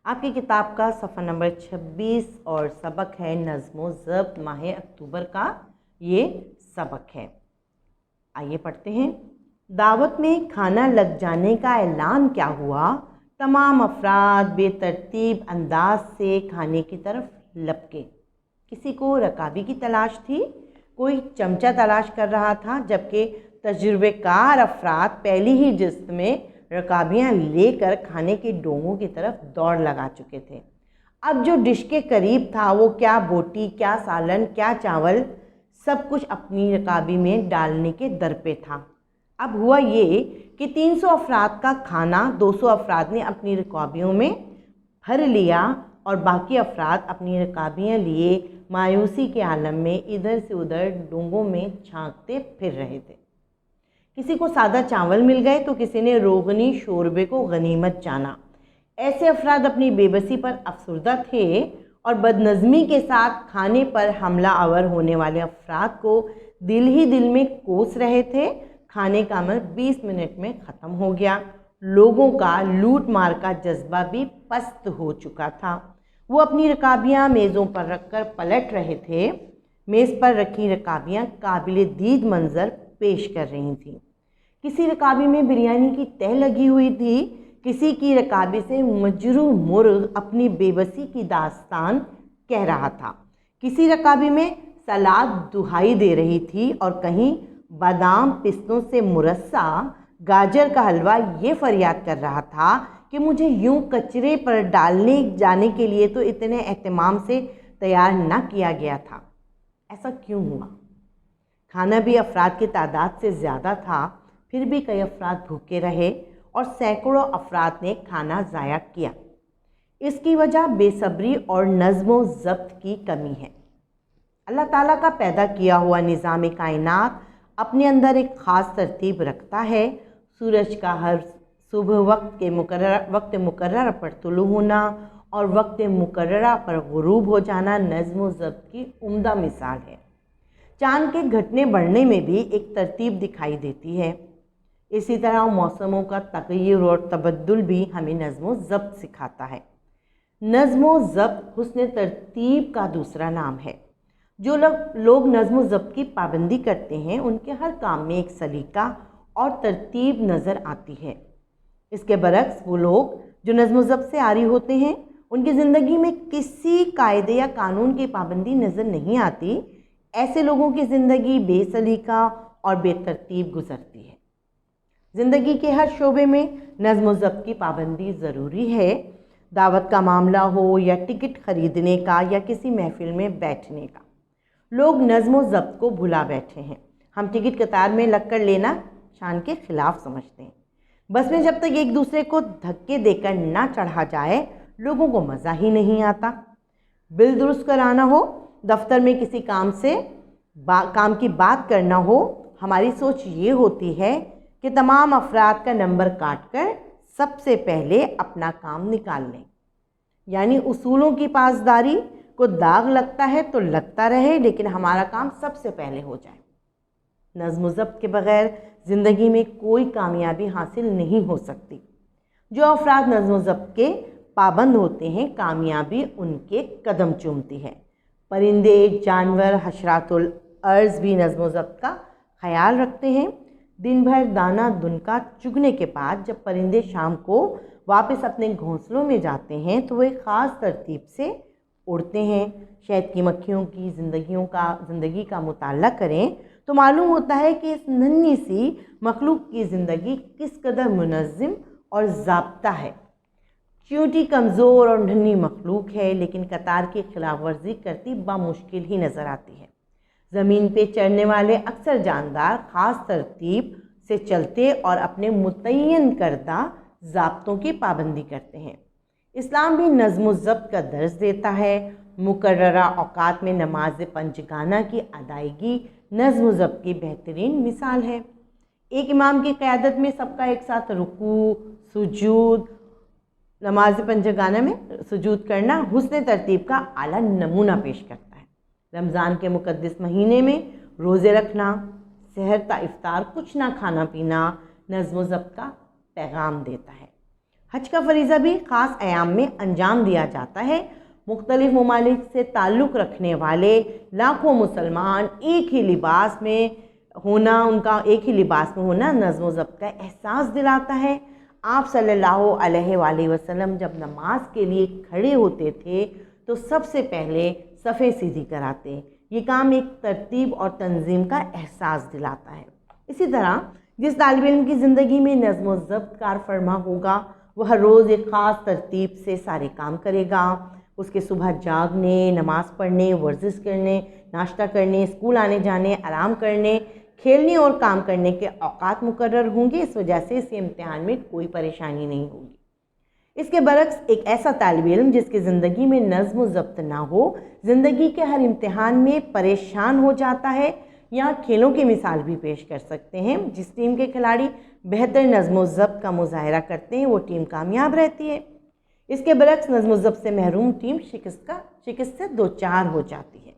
آپ کی کتاب کا صفحہ نمبر 26 اور سبق ہے نظم و ضبط، ماہ اکتوبر کا یہ سبق ہے۔ آئیے پڑھتے ہیں۔ دعوت میں کھانا لگ جانے کا اعلان کیا ہوا، تمام افراد بے ترتیب انداز سے کھانے کی طرف لپکے۔ کسی کو رکابی کی تلاش تھی، کوئی چمچہ تلاش کر رہا تھا، جبکہ تجربے کار افراد پہلی ہی جست میں رکابیاں لے کر کھانے کے ڈونگوں کی طرف دوڑ لگا چکے تھے۔ اب جو ڈش کے قریب تھا وہ کیا بوٹی، کیا سالن، کیا چاول، سب کچھ اپنی رکابی میں ڈالنے کے در پہ تھا۔ اب ہوا یہ کہ 300 افراد کا کھانا 200 افراد نے اپنی رکابیوں میں بھر لیا اور باقی افراد اپنی رکابیاں لیے مایوسی کے عالم میں ادھر سے ادھر ڈونگوں میں جھانکتے پھر رہے تھے۔ کسی کو سادہ چاول مل گئے تو کسی نے روغنی شوربے کو غنیمت جانا۔ ایسے افراد اپنی بے بسی پر افسردہ تھے اور بدنظمی کے ساتھ کھانے پر حملہ آور ہونے والے افراد کو دل ہی دل میں کوس رہے تھے۔ کھانے کا عمل 20 منٹ میں ختم ہو گیا۔ لوگوں کا لوٹ مار کا جذبہ بھی پست ہو چکا تھا۔ وہ اپنی رکابیاں میزوں پر رکھ کر پلٹ رہے تھے۔ میز پر رکھی رکابیاں قابل دید منظر پیش کر رہی تھیں۔ کسی رکابی میں بریانی کی تہ لگی ہوئی تھی، کسی کی رکابی سے مجروح مرغ اپنی بے بسی کی داستان کہہ رہا تھا، کسی رکابی میں سلاد دہائی دے رہی تھی اور کہیں بادام پستوں سے مرصع گاجر کا حلوہ یہ فریاد کر رہا تھا کہ مجھے یوں کچرے پر ڈالنے جانے کے لیے تو اتنے اہتمام سے تیار نہ کیا گیا تھا۔ ایسا کیوں ہوا؟ کھانا بھی افراد کی تعداد سے زیادہ تھا، پھر بھی کئی افراد بھوکے رہے اور سینکڑوں افراد نے کھانا ضائع کیا۔ اس کی وجہ بے صبری اور نظم و ضبط کی کمی ہے۔ اللہ تعالیٰ کا پیدا کیا ہوا نظام کائنات اپنے اندر ایک خاص ترتیب رکھتا ہے۔ سورج کا ہر صبح وقت مقررہ پر طلوع ہونا اور وقت مقررہ پر غروب ہو جانا نظم و ضبط کی عمدہ مثال ہے۔ چاند کے گھٹنے بڑھنے میں بھی ایک ترتیب دکھائی دیتی ہے۔ اسی طرح موسموں کا تغیر اور تبدل بھی ہمیں نظم و ضبط سکھاتا ہے۔ نظم و ضبط حسن ترتیب کا دوسرا نام ہے۔ جو لوگ نظم و ضبط کی پابندی کرتے ہیں ان کے ہر کام میں ایک سلیقہ اور ترتیب نظر آتی ہے۔ اس کے برعکس وہ لوگ جو نظم و ضبط سے عاری ہوتے ہیں ان کی زندگی میں کسی قاعدے یا قانون کی پابندی نظر نہیں آتی۔ ایسے لوگوں کی زندگی بے سلیقہ اور بے ترتیب گزرتی ہے۔ زندگی کے ہر شعبے میں نظم و ضبط کی پابندی ضروری ہے۔ دعوت کا معاملہ ہو یا ٹکٹ خریدنے کا یا کسی محفل میں بیٹھنے کا، لوگ نظم و ضبط کو بھلا بیٹھے ہیں۔ ہم ٹکٹ قطار میں لگ کر لینا شان کے خلاف سمجھتے ہیں۔ بس میں جب تک ایک دوسرے کو دھکے دے کر نہ چڑھا جائے لوگوں کو مزہ ہی نہیں آتا۔ بل درست کرانا ہو، دفتر میں کسی کام کی بات کرنا ہو، ہماری سوچ یہ ہوتی ہے کہ تمام افراد کا نمبر کاٹ کر سب سے پہلے اپنا کام نکال لیں۔ یعنی اصولوں کی پاسداری کو داغ لگتا ہے تو لگتا رہے لیکن ہمارا کام سب سے پہلے ہو جائے۔ نظم و ضبط کے بغیر زندگی میں کوئی کامیابی حاصل نہیں ہو سکتی۔ جو افراد نظم و ضبط کے پابند ہوتے ہیں کامیابی ان کے قدم چومتی ہے۔ پرندے، جانور، حشرات الارض بھی نظم و ضبط کا خیال رکھتے ہیں۔ دن بھر دانہ دنکا چگنے کے بعد جب پرندے شام کو واپس اپنے گھونسلوں میں جاتے ہیں تو وہ ایک خاص ترتیب سے اڑتے ہیں۔ شہد کی مکھیوں کی زندگی کا مطالعہ کریں تو معلوم ہوتا ہے کہ اس ننھی سی مخلوق کی زندگی کس قدر منظم اور ضابطہ ہے۔ چیونٹی کمزور اور ننھی مخلوق ہے لیکن قطار کی خلاف ورزی کرتی بامشکل ہی نظر آتی ہے۔ زمین پہ چرنے والے اکثر جاندار خاص ترتیب سے چلتے اور اپنے متعین کردہ ضابطوں کی پابندی کرتے ہیں۔ اسلام بھی نظم و ضبط کا درس دیتا ہے۔ مقررہ اوقات میں نماز پنجگانہ کی ادائیگی نظم و ضبط کی بہترین مثال ہے۔ ایک امام کی قیادت میں سب کا ایک ساتھ رکوع، سجود، نماز پنجگانہ میں سجود کرنا حسن ترتیب کا اعلیٰ نمونہ پیش کرتا ہے۔ رمضان کے مقدس مہینے میں روزے رکھنا، سحر تا افطار کچھ نہ کھانا پینا نظم و ضبط کا پیغام دیتا ہے۔ حج کا فریضہ بھی خاص ایام میں انجام دیا جاتا ہے۔ مختلف ممالک سے تعلق رکھنے والے لاکھوں مسلمان ایک ہی لباس میں ہونا نظم و ضبط کا احساس دلاتا ہے۔ آپ صلی اللہ علیہ وآلہ وسلم جب نماز کے لیے کھڑے ہوتے تھے تو سب سے پہلے صفیں سیدھی کراتے۔ یہ کام ایک ترتیب اور تنظیم کا احساس دلاتا ہے۔ اسی طرح جس طالب علم کی زندگی میں نظم و ضبط کار فرما ہوگا وہ ہر روز ایک خاص ترتیب سے سارے کام کرے گا۔ اس کے صبح جاگنے، نماز پڑھنے، ورزش کرنے، ناشتہ کرنے، اسکول آنے جانے، آرام کرنے، کھیلنے اور کام کرنے کے اوقات مقرر ہوں گے۔ اس وجہ سے اس امتحان میں کوئی پریشانی نہیں ہوگی۔ اس کے برعکس ایک ایسا طالب علم جس کی زندگی میں نظم و ضبط نہ ہو، زندگی کے ہر امتحان میں پریشان ہو جاتا ہے۔ یہاں کھیلوں کی مثال بھی پیش کر سکتے ہیں۔ جس ٹیم کے کھلاڑی بہتر نظم و ضبط کا مظاہرہ کرتے ہیں وہ ٹیم کامیاب رہتی ہے۔ اس کے برعکس نظم و ضبط سے محروم ٹیم شکست سے دوچار ہو جاتی ہے۔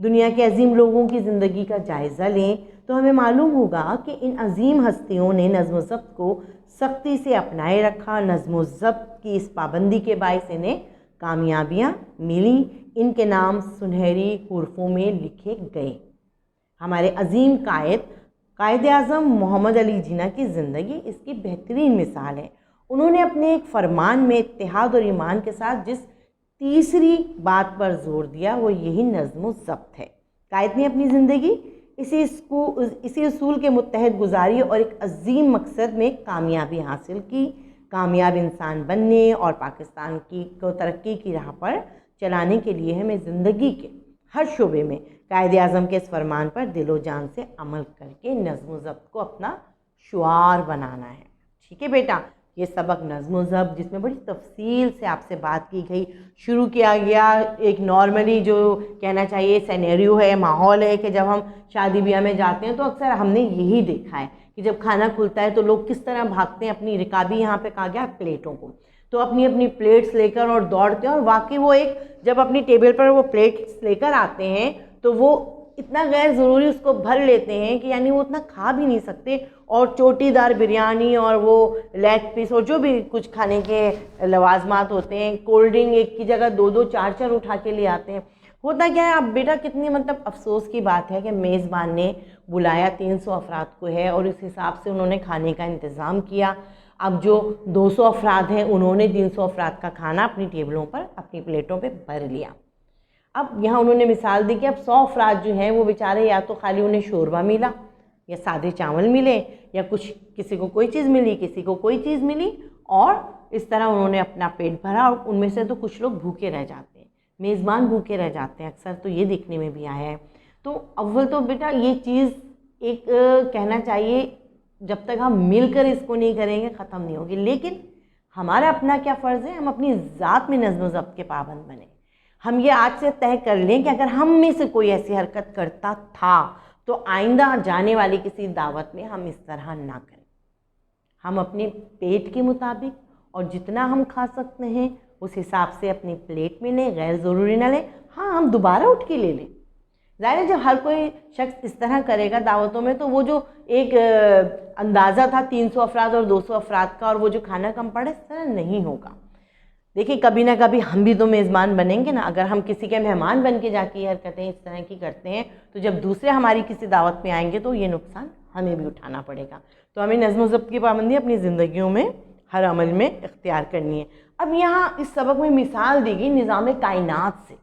دنیا کے عظیم لوگوں کی زندگی کا جائزہ لیں تو ہمیں معلوم ہوگا کہ ان عظیم ہستیوں نے نظم و ضبط کو سختی سے اپنائے رکھا۔ نظم و ضبط کی اس پابندی کے باعث انہیں کامیابیاں ملیں۔ ان کے نام سنہری حروفوں میں لکھے گئے۔ ہمارے عظیم قائد اعظم محمد علی جناح کی زندگی اس کی بہترین مثال ہے۔ انہوں نے اپنے ایک فرمان میں اتحاد اور ایمان کے ساتھ جس تیسری بات پر زور دیا وہ یہی نظم و ضبط ہے۔ قائد نے اپنی زندگی اسی اصول کے متحد گزاری اور ایک عظیم مقصد میں کامیابی حاصل کی۔ کامیاب انسان بننے اور پاکستان کو ترقی کی راہ پر چلانے کے لیے ہمیں زندگی کے ہر شعبے میں قائد اعظم کے اس فرمان پر دل و جان سے عمل کر کے نظم و ضبط کو اپنا شعار بنانا ہے۔ ٹھیک ہے بیٹا، یہ سبق نظم و ضبط جس میں بڑی تفصیل سے آپ سے بات کی گئی، شروع کیا گیا ایک نارملی جو کہنا چاہیے سینیریو ہے، ماحول ہے کہ جب ہم شادی بیاہ میں جاتے ہیں تو اکثر ہم نے یہی دیکھا ہے کہ جب کھانا کھلتا ہے تو لوگ کس طرح بھاگتے ہیں اپنی رکابی یہاں پہ کہا گیا پلیٹوں کو، تو اپنی اپنی پلیٹس لے کر اور دوڑتے ہیں، اور واقعی وہ ایک جب اپنی ٹیبل پر وہ پلیٹس لے کر آتے ہیں تو وہ اتنا غیر ضروری اس کو بھر لیتے ہیں کہ یعنی وہ اتنا کھا بھی نہیں سکتے، اور چوٹی دار بریانی اور وہ لیگ پیس اور جو بھی کچھ کھانے کے لوازمات ہوتے ہیں، کولڈ ڈرنک ایک کی جگہ دو دو چار چار اٹھا کے لے آتے ہیں۔ ہوتا کیا ہے اب بیٹا، کتنی افسوس کی بات ہے کہ میزبان نے بلایا 300 افراد کو ہے اور اس حساب سے انہوں نے کھانے کا انتظام کیا۔ اب جو 200 افراد ہیں انہوں نے 300 افراد کا کھانا اپنی ٹیبلوں پر اپنی پلیٹوں پہ بھر لیا۔ اب یہاں انہوں نے مثال دی کہ اب 100 افراد جو ہیں وہ بیچارے یا تو خالی انہیں شوربہ ملا یا سادے چاول ملے یا کچھ کسی کو کوئی چیز ملی کسی کو کوئی چیز ملی، اور اس طرح انہوں نے اپنا پیٹ بھرا، اور ان میں سے تو کچھ لوگ بھوکے رہ جاتے ہیں، میزبان بھوکے رہ جاتے ہیں، اکثر تو یہ دیکھنے میں بھی آیا ہے۔ تو اول تو بیٹا یہ چیز ایک کہنا چاہیے جب تک ہم مل کر اس کو نہیں کریں گے ختم نہیں ہوگی، لیکن ہمارا اپنا کیا فرض ہے، ہم اپنی ذات میں نظم و ضبط کے پابند بنیں۔ ہم یہ آج سے طے کر لیں کہ اگر ہم میں سے کوئی ایسی حرکت کرتا تھا تو آئندہ جانے والی کسی دعوت میں ہم اس طرح نہ کریں۔ ہم اپنے پیٹ کے مطابق اور جتنا ہم کھا سکتے ہیں اس حساب سے اپنی پلیٹ میں لیں، غیر ضروری نہ لیں۔ ہاں ہم دوبارہ اٹھ کے لے لیں۔ ظاہر ہے جب ہر کوئی شخص اس طرح کرے گا دعوتوں میں تو وہ جو ایک اندازہ تھا 300 افراد اور 200 افراد کا اور وہ جو کھانا کم پڑے اس طرح نہیں ہوگا۔ دیکھیں کبھی نہ کبھی ہم بھی تو میزبان بنیں گے نا۔ اگر ہم کسی کے مہمان بن کے جا کے یہ حرکتیں اس طرح کی کرتے ہیں تو جب دوسرے ہماری کسی دعوت میں آئیں گے تو یہ نقصان ہمیں بھی اٹھانا پڑے گا۔ تو ہمیں نظم و ضبط کی پابندی اپنی زندگیوں میں ہر عمل میں اختیار کرنی ہے۔ اب یہاں اس سبق میں مثال دی گئی نظام کائنات سے۔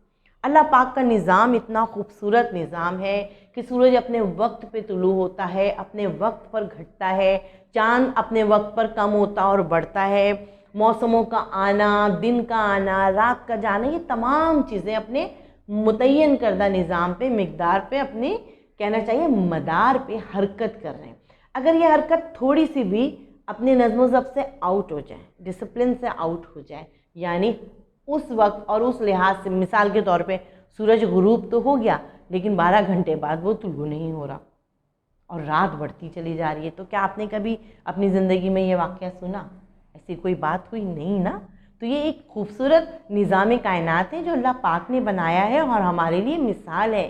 اللہ پاک کا نظام اتنا خوبصورت نظام ہے کہ سورج اپنے وقت پہ طلوع ہوتا ہے، اپنے وقت پر گھٹتا ہے، چاند اپنے وقت پر کم ہوتا اور بڑھتا ہے، موسموں کا آنا، دن کا آنا، رات کا جانا، یہ تمام چیزیں اپنے متعین کردہ نظام پہ، مقدار پہ، اپنے کہنا چاہیے مدار پہ حرکت کر رہے ہیں۔ اگر یہ حرکت تھوڑی سی بھی اپنے نظم و ضبط سے آؤٹ ہو جائے، ڈسپلن سے آؤٹ ہو جائے، یعنی اس وقت اور اس لحاظ سے، مثال کے طور پہ سورج غروب تو ہو گیا لیکن 12 گھنٹے بعد وہ طلوع نہیں ہو رہا اور رات بڑھتی چلی جا رہی ہے، تو کیا آپ نے کبھی اپنی زندگی میں یہ واقعہ سنا؟ ایسی کوئی بات ہوئی نہیں نا۔ تو یہ ایک خوبصورت نظام کائنات ہے جو اللہ پاک نے بنایا ہے اور ہمارے لیے مثال ہے۔